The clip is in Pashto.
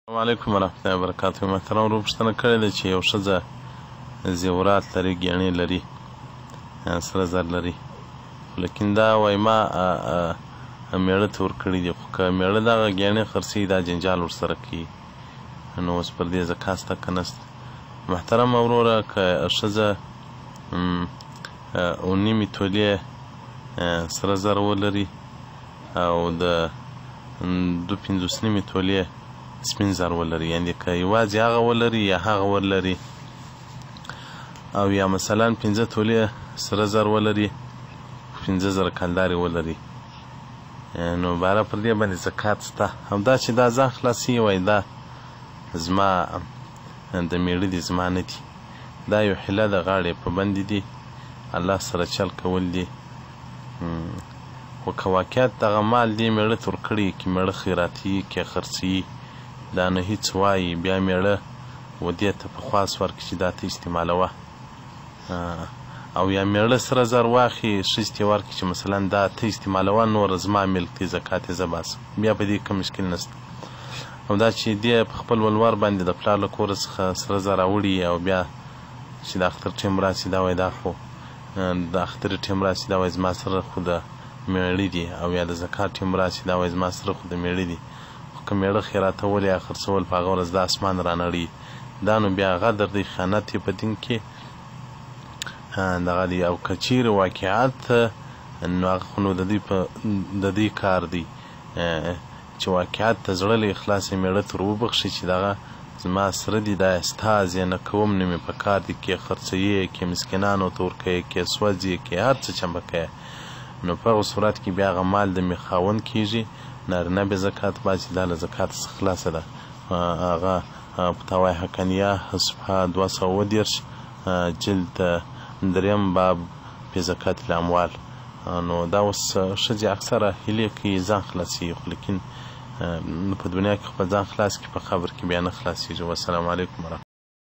السلام علیکم ورحمة الله وبرکاته. محترم ورور پوښتنه کړې ده چې یو ښځه زیورات لري، ګېڼې لري، سره زر لري، لیکن دا وایي ما مېړه ته ورکړي دي، خو که مېړه دغه ګېڼې خرڅوي دا جنجال ورسره کوي، نو اوس پر دې زکات شته که نشته؟ محترمه وروره، که ښځه 9.5 تولې سره زر ولري او د 2.5 تولې سپین زر ولري، یعنې که یوازې هغه ولري یا هغه ولري، او یا مثلا 5 تولې سره زر ولري، 15 زره کلدارې ولري، نو باره پر دې باندې زکات شته. او دا چې دا ځان خلاصوي وایي دا زما د مېړه دي، زما نه دي، دا یو حیله د غاړې په بندې دي، الله سره چل کول دي. خو که واقعیت دغه مال دې مېړه ته ورکړي، که مېړه خیراتي، که خرڅوي، دا نه هېڅ وایي، بیا مېړه ودې ته په خواست ورکړي چې دا ته استعمالوه، او یا مېړه سره زر واخلي ښځې ته یې ورکړي چې مثلا دا ته استعمالوه، نور زما ملک دی، زکات یې زه باسم، بیا په دې کې مشکل نشته. او دا چې دې په خپل ولور باندې د پلار له کوره څخه سره زر راوړي، او بیا چې د اختر ټیم راسي دا وایي دا خو د اختر ټیم راسي دا وایي زما سره خو د مېړه دي، او یا د زکات ټیم راسي دا وایي زما سره خو د مېړه دي. خو که مېړه خیراتول یا خرڅول په هغه ورځ د اسمان رانړوي، دا نو بیا غدر دی، خیانت یې په دین کې دغه دی. او که چیرې واقعیت نو هغه خو نو د دوی کار دی چې واقعیت ته زړه له اخلاصه مېړه ته وبخښي چې دغه زما سره دي، دا ستا زه نه کوم، نه مې په کار دي، کې خرڅوي، کې مسکینانو ته ورکوي، کې سوځي، کې هر څه چمبه کوي، نو په هغه صورت کې بیا هغه مال د مې خاوند کېږي، نارینه بې زکات باسي، دا له زکات څخه خلاصه ده. هغه فتاوی حقانیه صفحه 220 جلد 3 باب فی زکات الاموال. نو دا اوس ښځې اکثره هیلې کوي ځان خلاصوي، خو لیکن په دنیا کې خو په ځان خلاص کړي، په قبر کې بیا نه خلاصېږي. والسلام علیکم ورحمة الله.